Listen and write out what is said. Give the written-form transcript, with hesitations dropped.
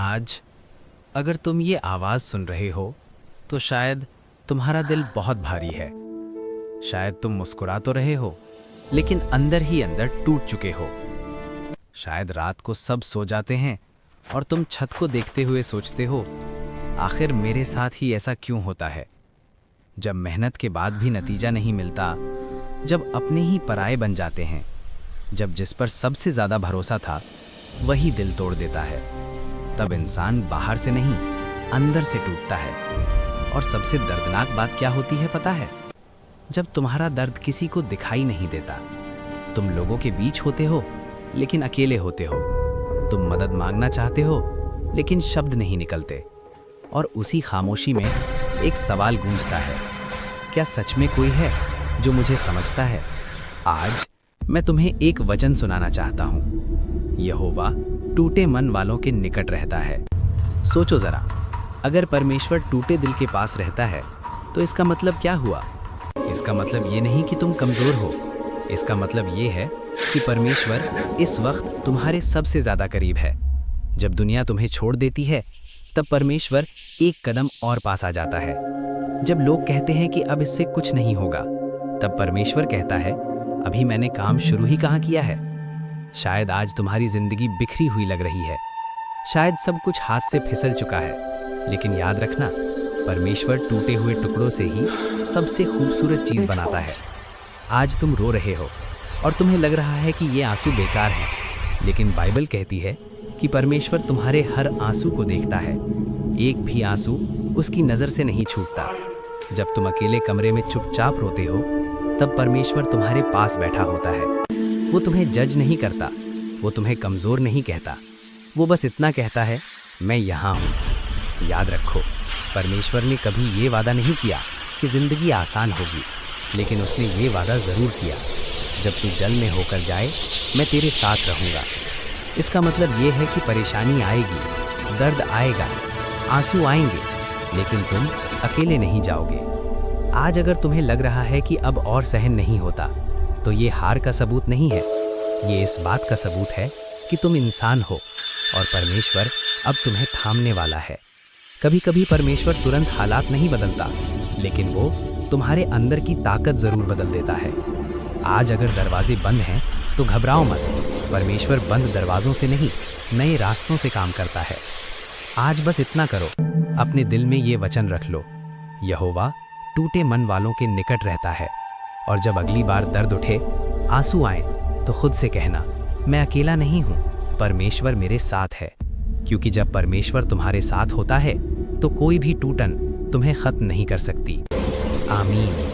आज अगर तुम ये आवाज़ सुन रहे हो तो शायद तुम्हारा दिल बहुत भारी है। शायद तुम मुस्कुरा तो रहे हो लेकिन अंदर ही अंदर टूट चुके हो। शायद रात को सब सो जाते हैं और तुम छत को देखते हुए सोचते हो, आखिर मेरे साथ ही ऐसा क्यों होता है। जब मेहनत के बाद भी नतीजा नहीं मिलता, जब अपने ही पराये बन जाते हैं, जब जिस पर सबसे ज़्यादा भरोसा था वही दिल तोड़ देता है, तब इंसान बाहर से नहीं अंदर से टूटता है। और सबसे दर्दनाक बात क्या होती है पता है? जब तुम्हारा दर्द किसी को दिखाई नहीं देता। तुम लोगों के बीच होते हो लेकिन अकेले होते हो। तुम मदद मांगना चाहते हो लेकिन शब्द नहीं निकलते। और उसी खामोशी में एक सवाल गूंजता है, क्या सच में कोई है जो मुझे समझता है? आज मैं तुम्हें एक वचन सुनाना चाहता हूँ। यहोवा टूटे मन वालों के निकट रहता है। सोचो जरा, अगर परमेश्वर टूटे दिल के पास रहता है तो इसका मतलब क्या हुआ? इसका मतलब ये नहीं कि तुम कमज़ोर हो। इसका मतलब ये है कि परमेश्वर इस वक्त तुम्हारे सबसे ज़्यादा करीब है। जब दुनिया तुम्हें छोड़ देती है तब परमेश्वर एक कदम और पास आ जाता है। जब लोग कहते हैं कि अब इससे कुछ नहीं होगा, तब परमेश्वर कहता है, अभी मैंने काम शुरू ही कहाँ किया है। शायद आज तुम्हारी जिंदगी बिखरी हुई लग रही है। शायद सब कुछ हाथ से फिसल चुका है, लेकिन याद रखना, परमेश्वर टूटे हुए टुकड़ों से ही सबसे खूबसूरत चीज़ बनाता है। आज तुम रो रहे हो और तुम्हें लग रहा है कि ये आंसू बेकार हैं, लेकिन बाइबल कहती है कि परमेश्वर तुम्हारे हर आंसू को देखता है। एक भी आंसू उसकी नज़र से नहीं छूटता। जब तुम अकेले कमरे में चुपचाप रोते हो, तब परमेश्वर तुम्हारे पास बैठा होता है। वो तुम्हें जज नहीं करता, वो तुम्हें कमज़ोर नहीं कहता, वो बस इतना कहता है, मैं यहाँ हूँ। याद रखो, परमेश्वर ने कभी ये वादा नहीं किया कि ज़िंदगी आसान होगी, लेकिन उसने ये वादा ज़रूर किया, जब तू जल में होकर जाए मैं तेरे साथ रहूँगा। इसका मतलब ये है कि परेशानी आएगी, दर्द आएगा, आंसू आएंगे, लेकिन तुम अकेले नहीं जाओगे। आज अगर तुम्हें लग रहा है कि अब और सहन नहीं होता, तो ये हार का सबूत नहीं है, ये इस बात का सबूत है कि तुम इंसान हो और परमेश्वर अब तुम्हें थामने वाला है। कभी कभी परमेश्वर तुरंत हालात नहीं बदलता, लेकिन वो तुम्हारे अंदर की ताकत ज़रूर बदल देता है। आज अगर दरवाजे बंद हैं तो घबराओ मत, परमेश्वर बंद दरवाज़ों से नहीं, नए रास्तों से काम करता है। आज बस इतना करो, अपने दिल में ये वचन रख लो, यहोवा टूटे मन वालों के निकट रहता है। और जब अगली बार दर्द उठे, आंसू आए, तो खुद से कहना, मैं अकेला नहीं हूँ, परमेश्वर मेरे साथ है। क्योंकि जब परमेश्वर तुम्हारे साथ होता है तो कोई भी टूटन तुम्हें खत्म नहीं कर सकती। आमीन।